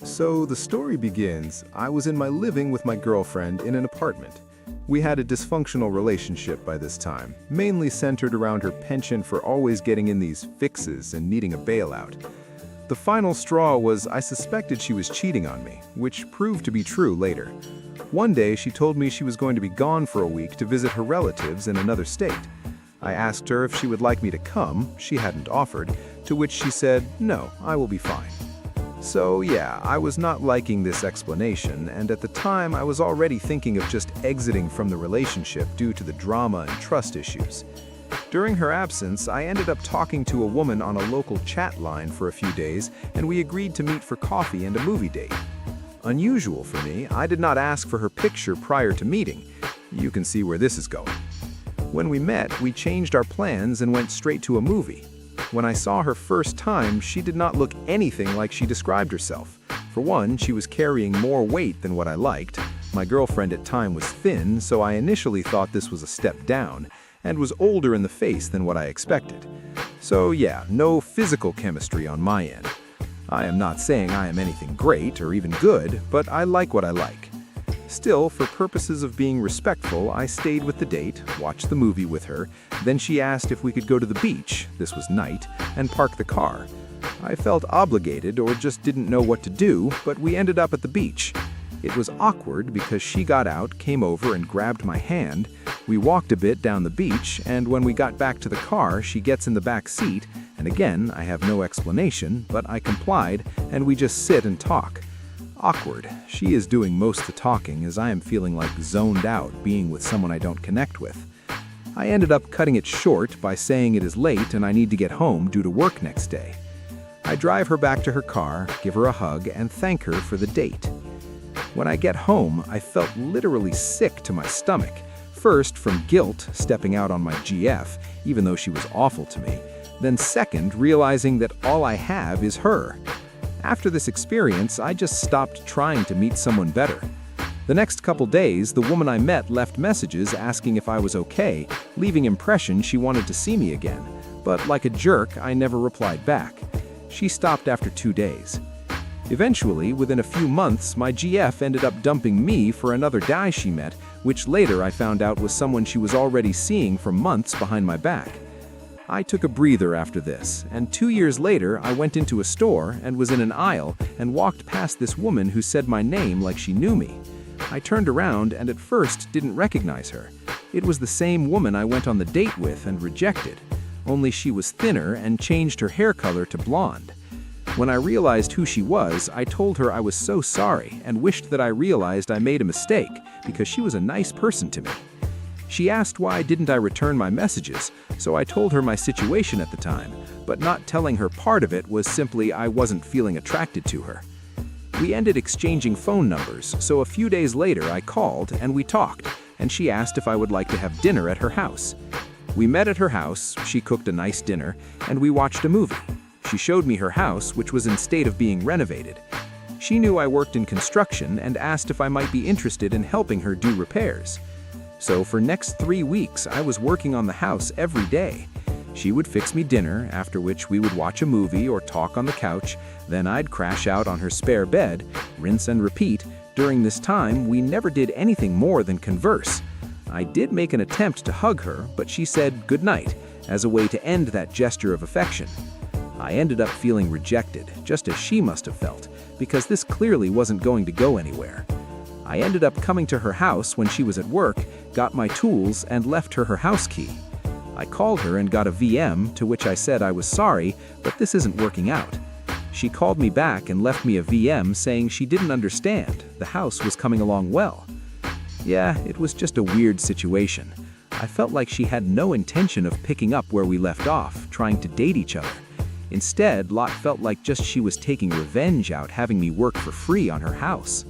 So the story begins, I was in my living with my girlfriend in an apartment. We had a dysfunctional relationship by this time, mainly centered around her penchant for always getting in these fixes and needing a bailout. The final straw was I suspected she was cheating on me, which proved to be true later. One day she told me she was going to be gone for a week to visit her relatives in another state. I asked her if she would like me to come, she hadn't offered, to which she said, "No, I will be fine." So yeah, I was not liking this explanation, and at the time I was already thinking of just exiting from the relationship due to the drama and trust issues. During her absence, I ended up talking to a woman on a local chat line for a few days, and we agreed to meet for coffee and a movie date. Unusual for me, I did not ask for her picture prior to meeting. You can see where this is going. When we met, we changed our plans and went straight to a movie. When I saw her first time, she did not look anything like she described herself. For one, she was carrying more weight than what I liked. My girlfriend at time was thin, so I initially thought this was a step down, and was older in the face than what I expected. So yeah, no physical chemistry on my end. I am not saying I am anything great or even good, but I like what I like. Still, for purposes of being respectful, I stayed with the date, watched the movie with her, then she asked if we could go to the beach, this was night, and park the car. I felt obligated or just didn't know what to do, but we ended up at the beach. It was awkward because she got out, came over and grabbed my hand. We walked a bit down the beach, and when we got back to the car, she gets in the back seat, and again, I have no explanation, but I complied, and we just sit and talk. Awkward. She is doing most of the talking as I am feeling like zoned out being with someone I don't connect with. I ended up cutting it short by saying it is late and I need to get home due to work next day. I drive her back to her car, give her a hug, and thank her for the date. When I get home, I felt literally sick to my stomach. First, from guilt, stepping out on my GF, even though she was awful to me. Then second, realizing that all I have is her. After this experience, I just stopped trying to meet someone better. The next couple days, the woman I met left messages asking if I was okay, leaving impression she wanted to see me again. But like a jerk, I never replied back. She stopped after 2 days. Eventually, within a few months, my GF ended up dumping me for another guy she met, which later I found out was someone she was already seeing for months behind my back. I took a breather after this, and 2 years later I went into a store and was in an aisle and walked past this woman who said my name like she knew me. I turned around and at first didn't recognize her. It was the same woman I went on the date with and rejected, only she was thinner and changed her hair color to blonde. When I realized who she was, I told her I was so sorry and wished that I realized I made a mistake because she was a nice person to me. She asked why didn't I return my messages, so I told her my situation at the time, but not telling her part of it was simply I wasn't feeling attracted to her. We ended exchanging phone numbers, so a few days later I called and we talked, and she asked if I would like to have dinner at her house. We met at her house, she cooked a nice dinner, and we watched a movie. She showed me her house, which was in state of being renovated. She knew I worked in construction and asked if I might be interested in helping her do repairs. So for next 3 weeks, I was working on the house every day. She would fix me dinner, after which we would watch a movie or talk on the couch, then I'd crash out on her spare bed, rinse and repeat. During this time, we never did anything more than converse. I did make an attempt to hug her, but she said good night, as a way to end that gesture of affection. I ended up feeling rejected, just as she must have felt, because this clearly wasn't going to go anywhere. I ended up coming to her house when she was at work, got my tools, and left her house key. I called her and got a VM, to which I said I was sorry, but this isn't working out. She called me back and left me a VM saying she didn't understand, the house was coming along well. Yeah, it was just a weird situation. I felt like she had no intention of picking up where we left off, trying to date each other. Instead, Lot felt like just she was taking revenge out having me work for free on her house.